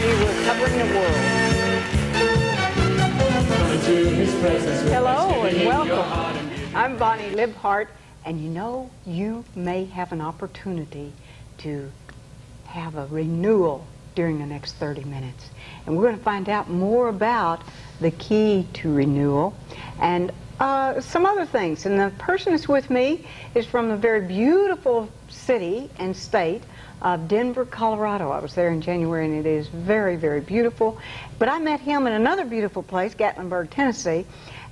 Eternity, we're covering the world. Hello and welcome. I'm Bonnie Libhart, and you know, you may have an opportunity to have a renewal during the next 30 minutes. And we're going to find out more about the key to renewal and some other things. And the person that's with me is from a very beautiful city and state of Denver, Colorado. I was there in January, and it is very, very beautiful. But I met him in another beautiful place, Gatlinburg, Tennessee,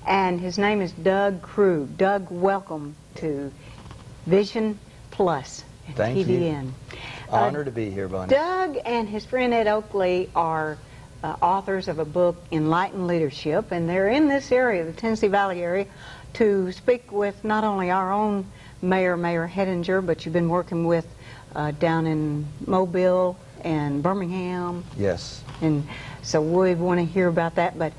and his name is Doug Krug. Doug, welcome to Vision Plus and Thank TVN. you. Honor to be here, Bonnie. Doug and his friend Ed Oakley are authors of a book, Enlightened Leadership, and they're in this area, the Tennessee Valley area, to speak with not only our own Mayor Hettinger, but you've been working with down in Mobile and Birmingham. Yes. And so we want to hear about that. But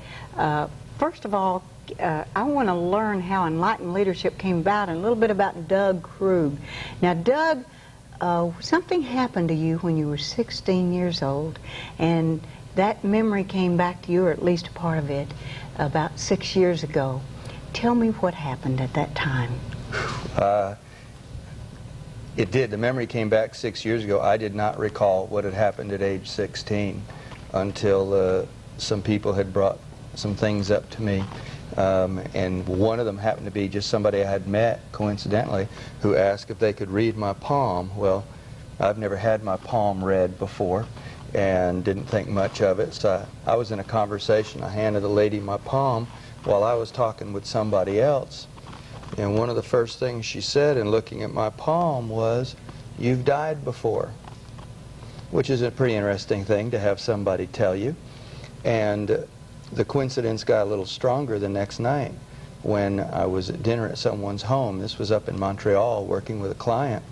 first of all, I want to learn how Enlightened Leadership came about and a little bit about Doug Krug. Now, Doug, something happened to you when you were 16 years old, and that memory came back to you, or at least a part of it, about 6 years ago. Tell me what happened at that time. It did. The memory came back 6 years ago. I did not recall what had happened at age 16 until some people had brought some things up to me. And one of them happened to be just somebody I had met, coincidentally, who asked if they could read my palm. Well, I've never had my palm read before and didn't think much of it. So I was in a conversation. I handed the lady my palm while I was talking with somebody else. And one of the first things she said in looking at my palm was, "You've died before," which is a pretty interesting thing to have somebody tell you. And the coincidence got a little stronger the next night when I was at dinner at someone's home. This was up in Montreal working with a client.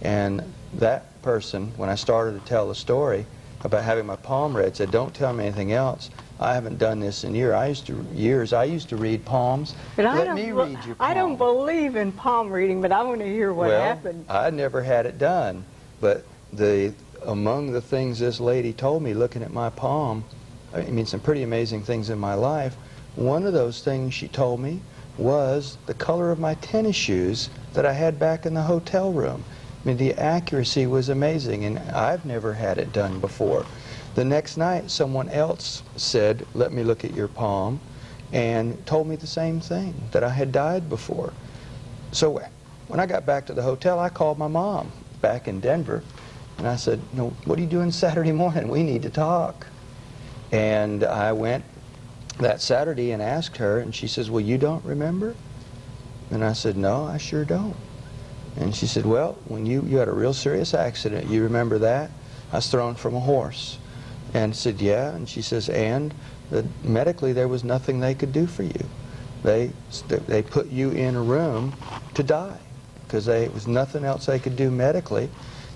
And that person, when I started to tell the story about having my palm read, said, "Don't tell me anything else. I haven't done this in years. I used to read palms. But Let me read your palm." I don't believe in palm reading, but I want to hear what happened. I never had it done. But among the things this lady told me looking at my palm, I mean, some pretty amazing things in my life, one of those things she told me was the color of my tennis shoes that I had back in the hotel room. I mean, the accuracy was amazing, and I've never had it done before. The next night, someone else said, "Let me look at your palm," and told me the same thing, that I had died before. So when I got back to the hotel, I called my mom back in Denver, and I said, "No, what are you doing Saturday morning? We need to talk." And I went that Saturday and asked her, and she says, "Well, you don't remember?" And I said, "No, I sure don't." And she said, "Well, when you had a real serious accident, you remember that? I was thrown from a horse." And I said, "Yeah." And she says, "And medically there was nothing they could do for you. They put you in a room to die because there was nothing else they could do medically.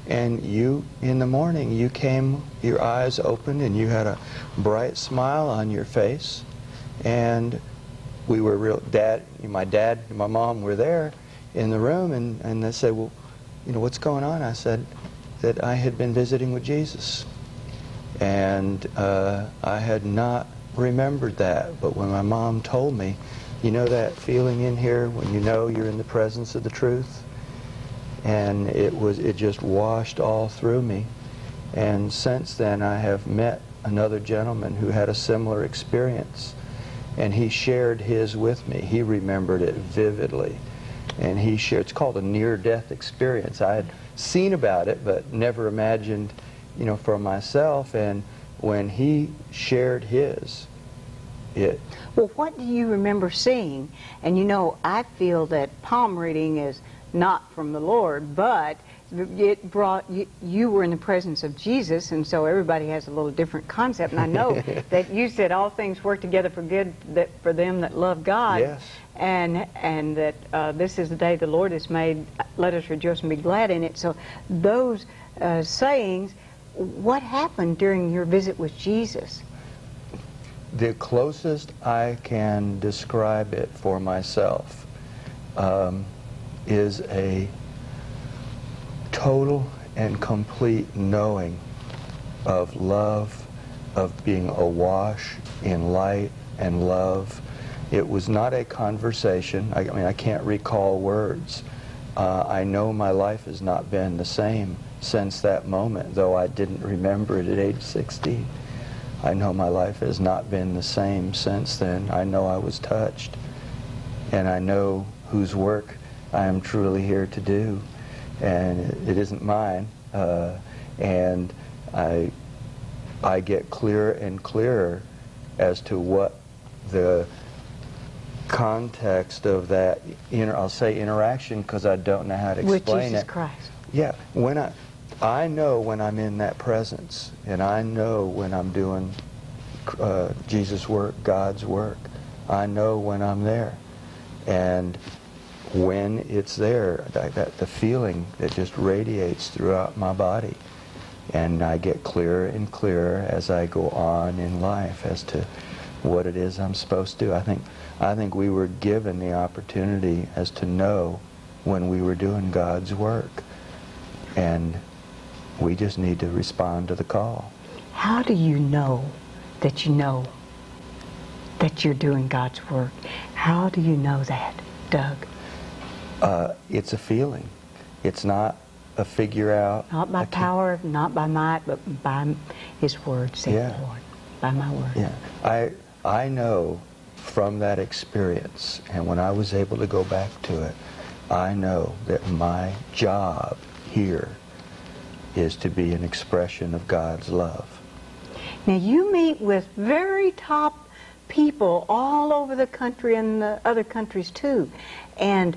And you, in the morning, you came, your eyes opened, and you had a bright smile on your face. And we were my dad and my mom were there in the room, and they said, "Well, you know, what's going on?" I said that I had been visiting with Jesus. And I had not remembered that. But when my mom told me, you know that feeling in here when you know you're in the presence of the truth? And it just washed all through me. And since then I have met another gentleman who had a similar experience, and he shared his with me. He remembered it vividly, and he shared, it's called a near-death experience. I had seen about it but never imagined, you know, for myself. And when he shared his, Well, what do you remember seeing? And you know, I feel that palm reading is not from the Lord, but it brought you were in the presence of Jesus, and so everybody has a little different concept. And I know that you said all things work together for good, that for them that love God. Yes. And that this is the day the Lord has made. Let us rejoice and be glad in it. So those sayings, what happened during your visit with Jesus? The closest I can describe it for myself is a total and complete knowing of love of being awash in light and love. It was not a conversation. I mean, I can't recall words. I know my life has not been the same since that moment, though I didn't remember it at age 16. I know my life has not been the same since then. I know I was touched, and I know whose work I am truly here to do, and it isn't mine. And I get clearer and clearer as to what the context of that, I'll say interaction because I don't know how to explain it. With Jesus Christ. Yeah, when I know when I'm in that presence, and I know when I'm doing Jesus' work, God's work. I know when I'm there. And when it's there, the feeling that just radiates throughout my body. And I get clearer and clearer as I go on in life as to what it is I'm supposed to do. I think we were given the opportunity as to know when we were doing God's work. And we just need to respond to the call. How do you know that you're doing God's work? How do you know that, Doug? It's a feeling. It's not a figure out. Not by power, not by might, but by His word, saith the Lord. By my word. Yeah. I know from that experience, and when I was able to go back to it, I know that my job here is to be an expression of God's love. Now you meet with very top people all over the country and the other countries too, and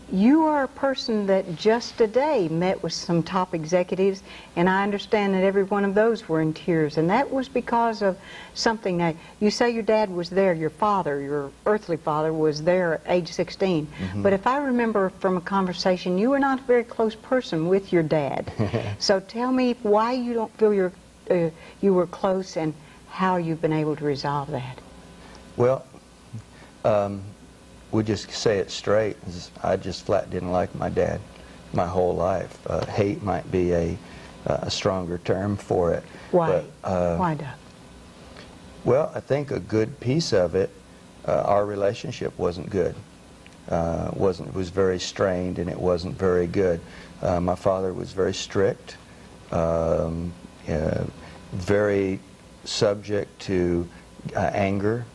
you are a person that just today met with some top executives, and I understand that every one of those were in tears, and that was because of something. Now, you say your dad was there, your father, your earthly father was there at age 16, but if I remember from a conversation, you were not a very close person with your dad. So tell me why you don't feel you were close, and how you've been able to resolve that. Well, we'll just say it straight. I just flat didn't like my dad my whole life. Hate might be a stronger term for it. Why? But, Why, Doug? Well, I think a good piece of it, our relationship wasn't good. It was very strained, and it wasn't very good. My father was very strict, very subject to anger.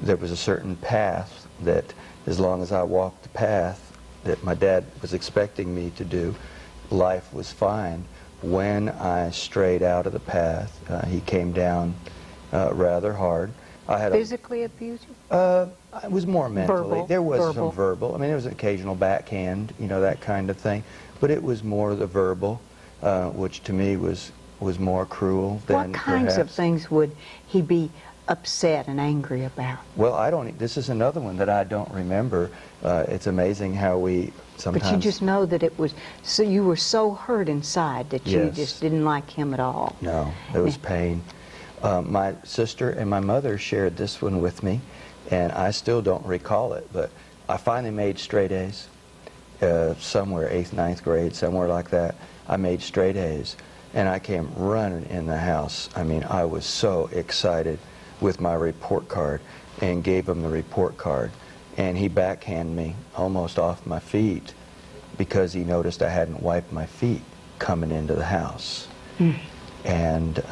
There was a certain path that, as long as I walked the path that my dad was expecting me to do, life was fine. When I strayed out of the path, he came down rather hard. I had Physically abused you? It was more mentally. Verbal. There was Verbal. some verbal. I mean, there was an occasional backhand, that kind of thing. But it was more the verbal, which to me was more cruel than What kinds of perhaps things would he be upset and angry about? Well, this is another one that I don't remember. It's amazing how we sometimes... But you just know that it was, so you were so hurt inside that you Yes. just didn't like him at all. No, it was pain. My sister and my mother shared this one with me, and I still don't recall it, but I finally made straight A's. Somewhere, 8th, 9th grade, somewhere like that. I made straight A's, and I came running in the house. I mean, I was so excited with my report card, and gave him the report card, and he backhanded me almost off my feet because he noticed I hadn't wiped my feet coming into the house. And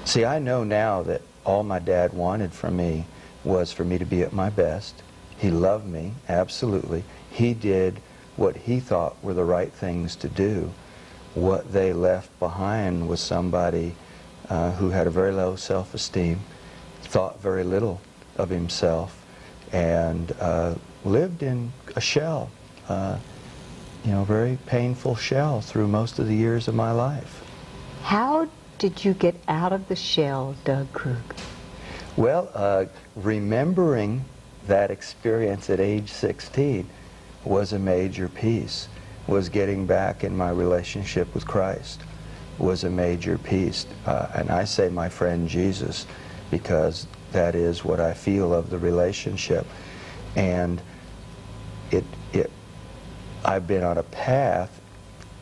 see, I know now that all my dad wanted from me was for me to be at my best. He loved me, absolutely. He did what he thought were the right things to do. What they left behind was somebody who had a very low self-esteem, thought very little of himself, and lived in a shell, very painful shell through most of the years of my life. How did you get out of the shell, Doug Krug? Well, remembering that experience at age 16 was a major piece. Was getting back in my relationship with Christ was a major piece. And I say my friend Jesus because that is what I feel of the relationship. And I've been on a path,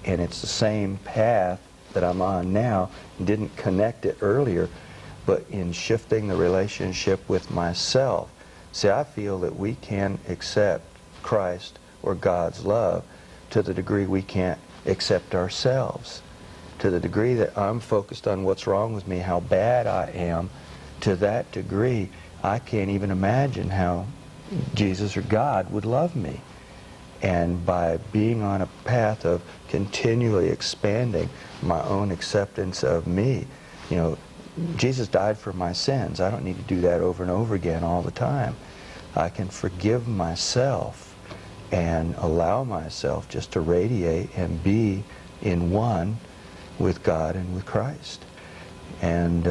and it's the same path that I'm on now, didn't connect it earlier, but in shifting the relationship with myself. See, I feel that we can accept Christ or God's love to the degree we can't accept ourselves. To the degree that I'm focused on what's wrong with me, how bad I am, to that degree, I can't even imagine how Jesus or God would love me. And by being on a path of continually expanding my own acceptance of me, you know, Jesus died for my sins. I don't need to do that over and over again all the time. I can forgive myself and allow myself just to radiate and be in one with God and with Christ. And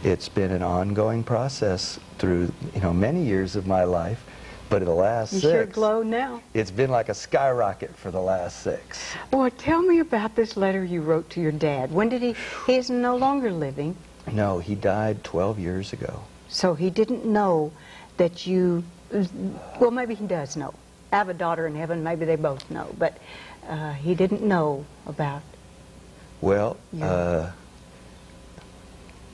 it's been an ongoing process through, you know, many years of my life, but in the last you 6, sure glow now. It's been like a skyrocket for the last 6. Well, tell me about this letter you wrote to your dad. When did he is no longer living? No, he died 12 years ago. So he didn't know that you, well, maybe he does know. I have a daughter in heaven, maybe they both know, but he didn't know about. Well,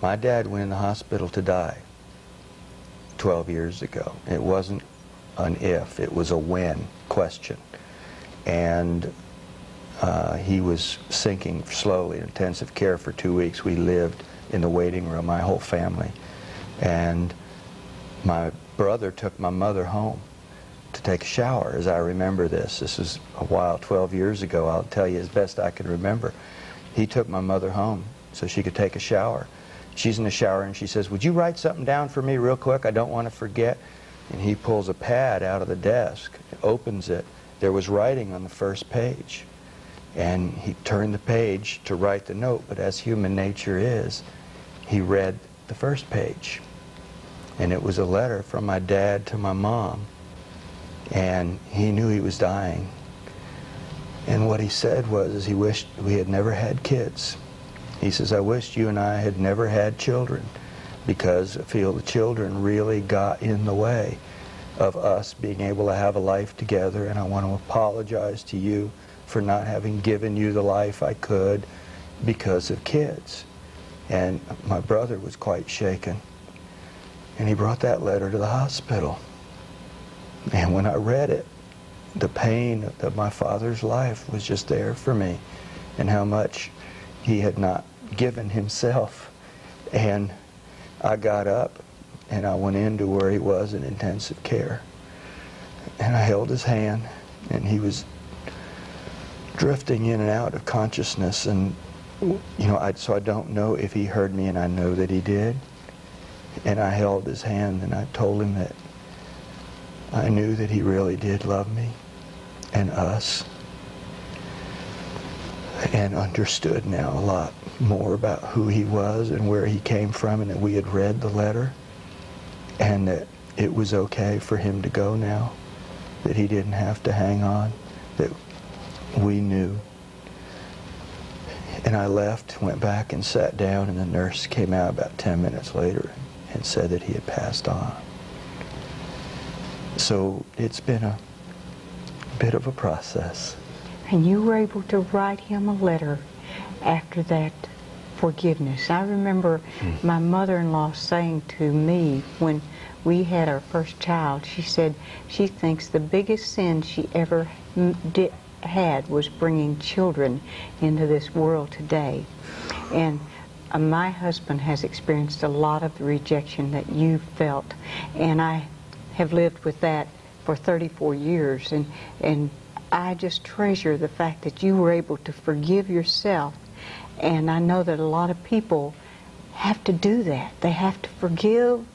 my dad went in the hospital to die 12 years ago. It wasn't an if, it was a when question. And he was sinking slowly in intensive care for 2 weeks. We lived in the waiting room, my whole family. And my brother took my mother home to take a shower, as I remember this. This is a while, 12 years ago, I'll tell you as best I can remember. He took my mother home so she could take a shower. She's in the shower and she says, "Would you write something down for me real quick? I don't want to forget." And he pulls a pad out of the desk, opens it. There was writing on the first page. And he turned the page to write the note, but as human nature is, he read the first page. And it was a letter from my dad to my mom. And he knew he was dying. And what he said was he wished we had never had kids. He says, "I wished you and I had never had children because I feel the children really got in the way of us being able to have a life together, and I want to apologize to you for not having given you the life I could because of kids." And my brother was quite shaken. And he brought that letter to the hospital. And when I read it, the pain of my father's life was just there for me, and how much he had not given himself. And I got up and I went into where he was in intensive care. And I held his hand, and he was drifting in and out of consciousness. And, you know, so I don't know if he heard me, and I know that he did. And I held his hand and I told him that I knew that he really did love me and us, and understood now a lot more about who he was and where he came from, and that we had read the letter, and that it was okay for him to go now, that he didn't have to hang on, that we knew. And I left, went back and sat down, and the nurse came out about 10 minutes later and said that he had passed on. So it's been a bit of a process. And you were able to write him a letter after that forgiveness. I remember my mother-in-law saying to me when we had our first child, she said she thinks the biggest sin she ever had was bringing children into this world today. And my husband has experienced a lot of the rejection that you felt, and I have lived with that for 34 years, and I just treasure the fact that you were able to forgive yourself. And I know that a lot of people have to do that. They have to forgive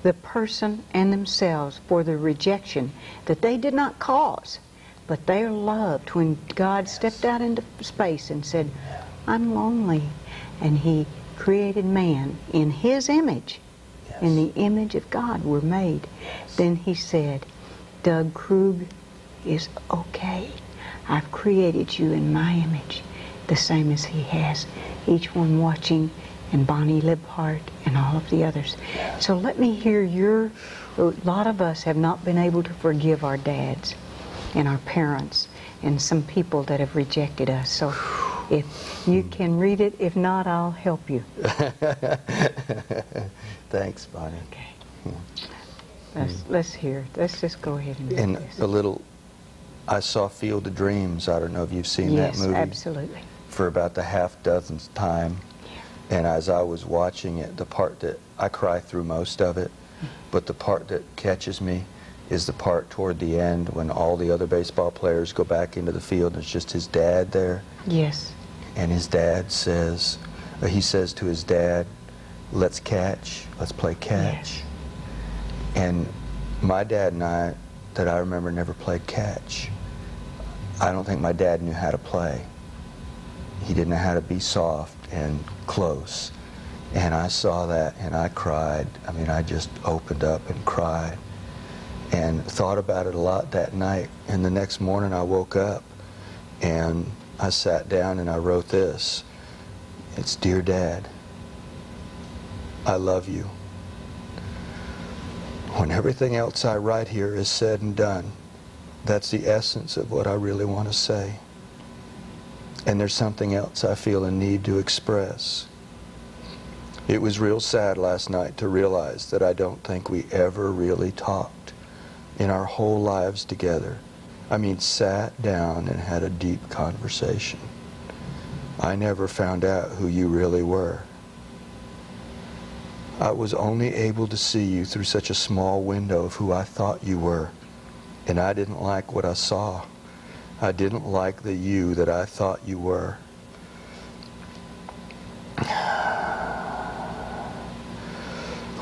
the person and themselves for the rejection that they did not cause, but they are loved. When God stepped out into space and said, "I'm lonely," and He created man in His image, in the image of God we're made, then He said, "Doug Krug is okay. I've created you in my image, the same as He has." Each one watching, and Bonnie Libhart, and all of the others. So let me hear a lot of us have not been able to forgive our dads and our parents and some people that have rejected us. So If you can read it, if not, I'll help you. Thanks, Bonnie. Okay. Let's hear it. Let's just go ahead and do And this. a little, I saw Field of Dreams. I don't know if you've seen that movie. Yes, absolutely. For about the half-dozenth time. And as I was watching it, the part that I cry through most of it, but the part that catches me is the part toward the end when all the other baseball players go back into the field and it's just his dad there. Yes. And his dad says, he says to his dad, let's catch, let's play catch. Yes. And my dad and I, that I remember, never played catch. I don't think my dad knew how to play. He didn't know how to be soft and close. And I saw that and I cried. I mean, I just opened up and cried and thought about it a lot that night. And the next morning I woke up and I sat down and I wrote this. It's, Dear Dad, I love you. When everything else I write here is said and done, that's the essence of what I really want to say. And there's something else I feel a need to express. It was real sad last night to realize that I don't think we ever really talked in our whole lives together. I mean, sat down and had a deep conversation. I never found out who you really were. I was only able to see you through such a small window of who I thought you were, and I didn't like what I saw. I didn't like the you that I thought you were.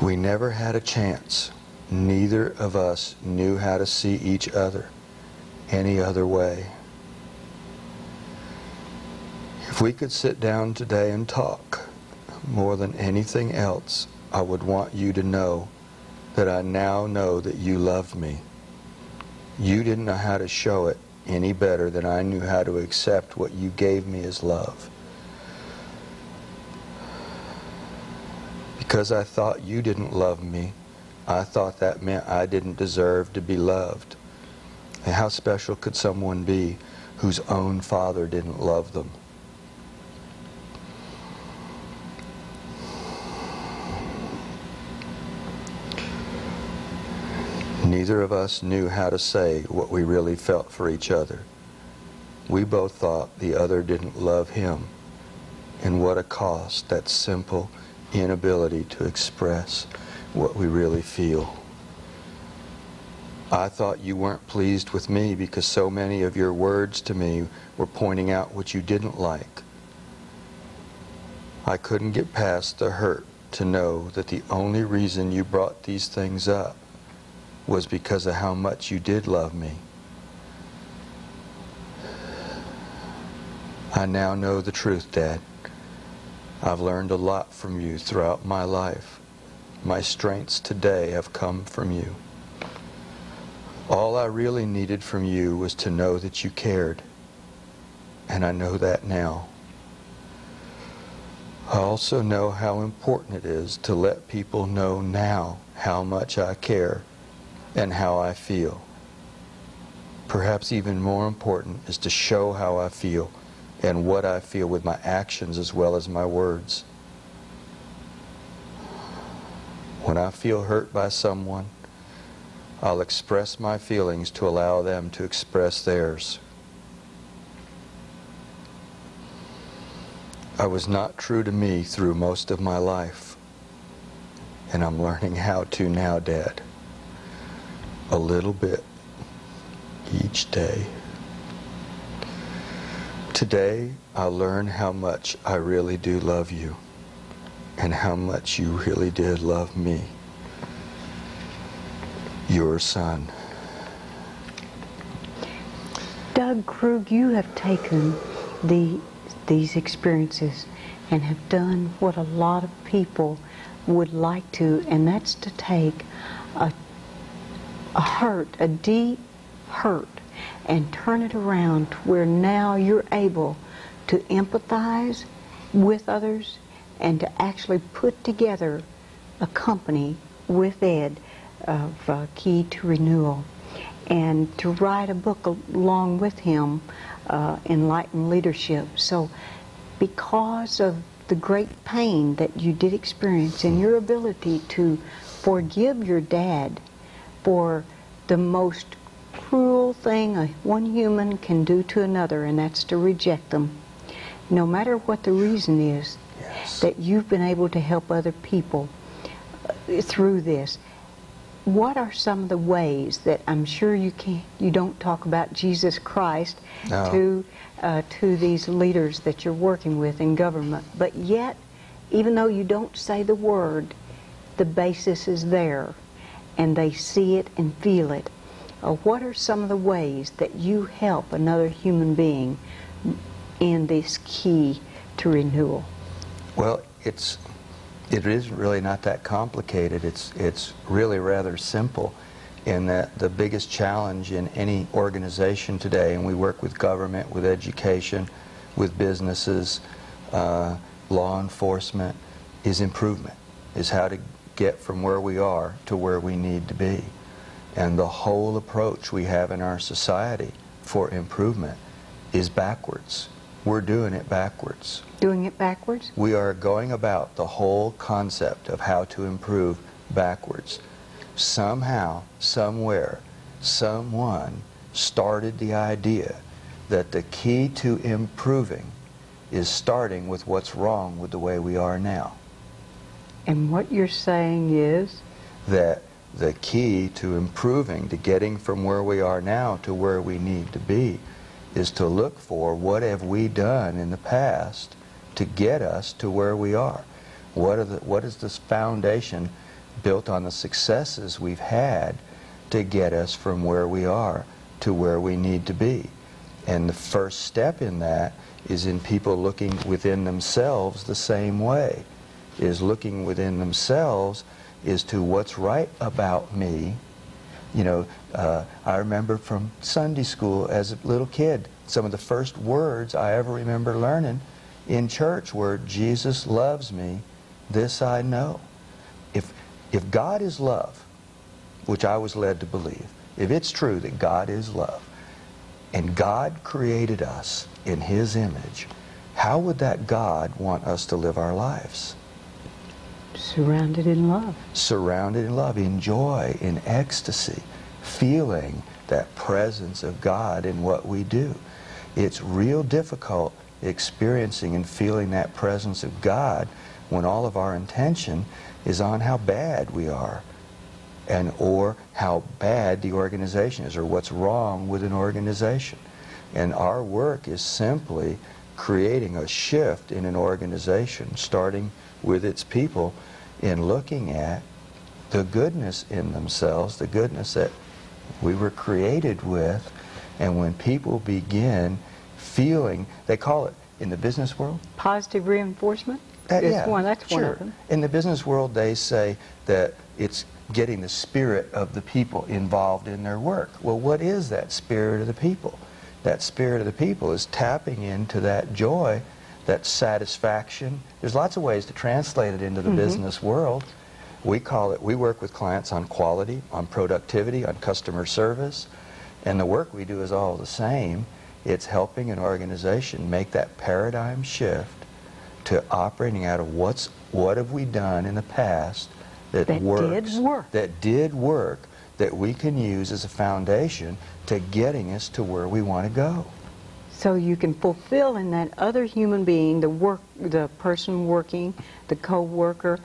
We never had a chance. Neither of us knew how to see each other any other way. If we could sit down today and talk, more than anything else, I would want you to know that I now know that you loved me. You didn't know how to show it any better than I knew how to accept what you gave me as love. Because I thought you didn't love me, I thought that meant I didn't deserve to be loved. And how special could someone be whose own father didn't love them? Neither of us knew how to say what we really felt for each other. We both thought the other didn't love him. And what a cost, that simple inability to express what we really feel. I thought you weren't pleased with me because so many of your words to me were pointing out what you didn't like. I couldn't get past the hurt to know that the only reason you brought these things up was because of how much you did love me. I now know the truth, Dad. I've learned a lot from you throughout my life. My strengths today have come from you. All I really needed from you was to know that you cared, and I know that now. I also know how important it is to let people know now how much I care and how I feel. Perhaps even more important is to show how I feel and what I feel with my actions as well as my words. When I feel hurt by someone, I'll express my feelings to allow them to express theirs. I was not true to me through most of my life, and I'm learning how to now, Dad. A little bit each day. Today, I'll learn how much I really do love you and how much you really did love me. Your son. Doug Krug, you have taken these experiences and have done what a lot of people would like to, and that's to take a hurt, a deep hurt, and turn it around to where now you're able to empathize with others and to actually put together a company with Ed of Key to Renewal, and to write a book along with him, Enlightened Leadership. So because of the great pain that you did experience and your ability to forgive your dad for the most cruel thing one human can do to another, and that's to reject them. No matter what the reason is, Yes. that you've been able to help other people through this. What are some of the ways that I'm sure you don't talk about Jesus Christ No. to these leaders that you're working with in government, but yet, even though you don't say the word, the basis is there, and they see it and feel it. What are some of the ways that you help another human being in this key to renewal? Well, it is really not that complicated. It's really rather simple, in that the biggest challenge in any organization today, and we work with government, with education, with businesses, law enforcement, is improvement, is how to get from where we are to where we need to be. And the whole approach we have in our society for improvement is backwards. We're doing it backwards. Doing it backwards? We are going about the whole concept of how to improve backwards. Somehow, somewhere, someone started the idea that the key to improving is starting with what's wrong with the way we are now. And what you're saying is? That the key to improving, to getting from where we are now to where we need to be, is to look for what have we done in the past to get us to where we are. What is this foundation built on the successes we've had to get us from where we are to where we need to be. And the first step in that is in people looking within themselves the same way. Is looking within themselves is to what's right about me. You know, I remember from Sunday school as a little kid, some of the first words I ever remember learning in church were, Jesus loves me, this I know. If God is love, which I was led to believe, if it's true that God is love, and God created us in His image, how would that God want us to live our lives? Surrounded in love. Surrounded in love, in joy, in ecstasy, feeling that presence of God in what we do. It's real difficult experiencing and feeling that presence of God when all of our intention is on how bad we are, and or how bad the organization is, or what's wrong with an organization. And our work is simply creating a shift in an organization, starting with its people, in looking at the goodness in themselves, the goodness that we were created with. And when people begin feeling, they call it in the business world positive reinforcement? Yeah, That's sure. one of them. In the business world, they say that it's getting the spirit of the people involved in their work. Well, what is that spirit of the people? That spirit of the people is tapping into that joy, that satisfaction. There's lots of ways to translate it into the business world. We work with clients on quality, on productivity, on customer service, and the work we do is all the same. It's helping an organization make that paradigm shift to operating out of what have we done in the past that works, did work, that we can use as a foundation to getting us to where we want to go. So you can fulfill in that other human being, the person working, the co-worker,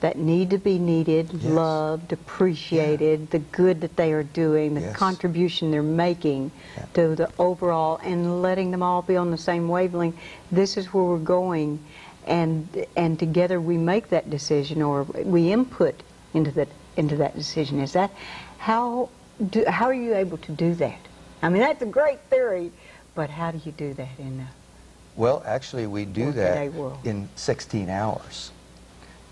that need to be needed, Yes. loved, appreciated, the good that they are doing, the Yes. contribution they're making to the overall, and letting them all be on the same wavelength. This is where we're going, and together we make that decision, or we input into that decision. Is that how are you able to do that? I mean, that's a great theory, but how do you do that in Well, actually, we do workaday that world? in 16 hours,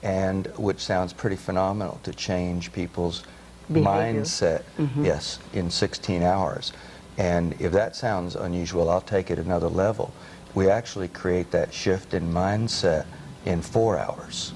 and which sounds pretty phenomenal, to change people's Behavior. mindset. Yes, in 16 hours. And if that sounds unusual, I'll take it another level. We actually create that shift in mindset in 4 hours.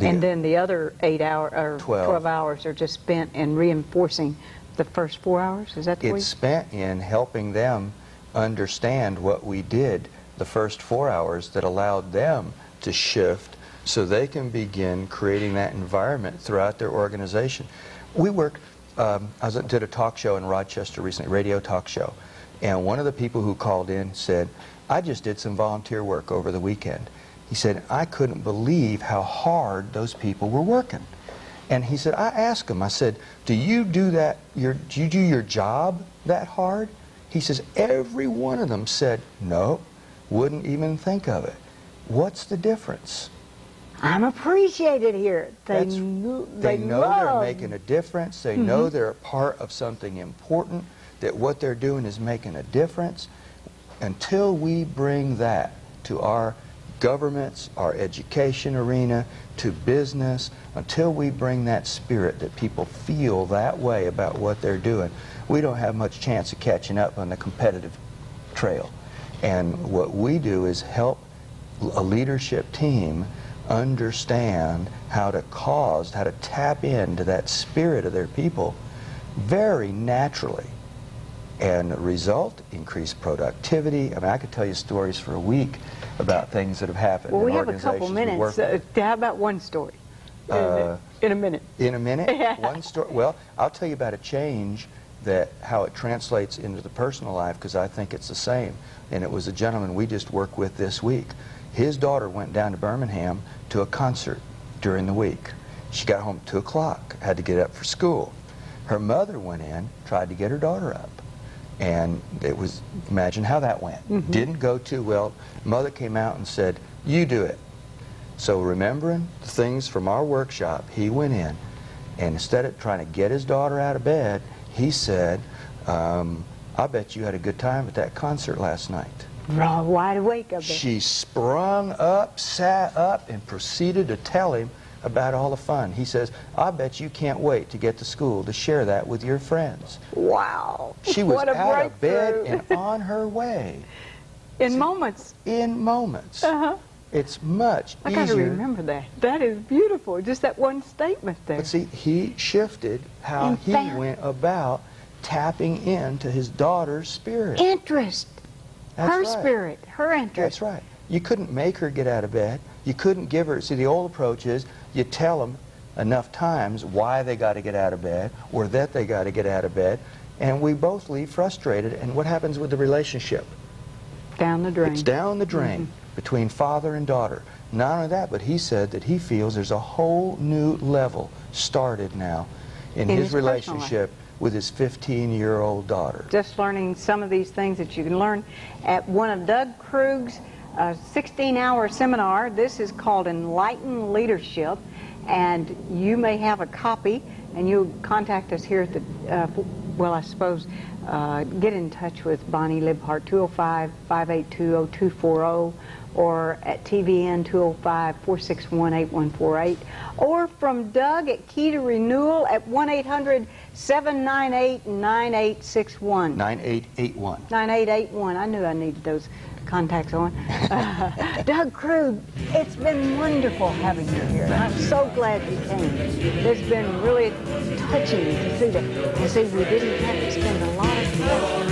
And then the other 8 hours or 12. 12 hours are just spent in reinforcing the first 4 hours? Is that the way? It's spent in helping them understand what we did the first 4 hours that allowed them to shift so they can begin creating that environment throughout their organization. We work, did a talk show in Rochester recently, radio talk show, and one of the people who called in said, I just did some volunteer work over the weekend. He said, I couldn't believe how hard those people were working. And he said, I asked him, I said, do you do your job that hard? He says, every one of them said, no, wouldn't even think of it. What's the difference? I'm appreciated here. They know they're making a difference. They know they're a part of something important, that what they're doing is making a difference. Until we bring that to our governments, our education arena, to business, until we bring that spirit that people feel that way about what they're doing, we don't have much chance of catching up on the competitive trail. And what we do is help a leadership team understand how to tap into that spirit of their people very naturally. And the result, increased productivity. I mean, I could tell you stories for a week about things that have happened in organizations. Well, we have a couple minutes. How about one story? In a minute. In a minute? One story. Well, I'll tell you about a change, how it translates into the personal life, because I think it's the same. And it was a gentleman we just worked with this week. His daughter went down to Birmingham to a concert during the week. She got home at 2 o'clock, had to get up for school. Her mother went in, tried to get her daughter up. And it was, imagine how that went. Didn't go too well. Mother came out and said, you do it. So remembering the things from our workshop, he went in, and instead of trying to get his daughter out of bed, he said, I bet you had a good time at that concert last night. Wide awake up there. She sprung up, sat up, and proceeded to tell him about all the fun. He says, I bet you can't wait to get to school to share that with your friends. Wow. She was out of bed and on her way. In moments. In moments. It's much easier. I got to remember that. That is beautiful. Just that one statement there. But see, he shifted how he went about tapping into his daughter's spirit. Interest. That's her right. spirit. Her interest. That's right. You couldn't make her get out of bed. You couldn't give her, see, the old approach is you tell them enough times why they got to get out of bed or that they got to get out of bed, and we both leave frustrated. And what happens with the relationship? Down the drain. It's down the drain between father and daughter. Not only that, but he said that he feels there's a whole new level started now in his relationship with his 15-year-old daughter. Just learning some of these things that you can learn at one of Doug Krug's 16-hour seminar. This is called Enlightened Leadership, and you may have a copy, and you contact us here at the, well, I suppose, get in touch with Bonnie Libhart, 205-582-0240, or at TVN 205-461-8148, or from Doug at Key to Renewal at 1-800-798-9861. 9881. 9881. I knew I needed those contacts on. Doug Krug, it's been wonderful having you here. I'm so glad you came. It's been really touching to see that. You see, we didn't have to spend a lot of time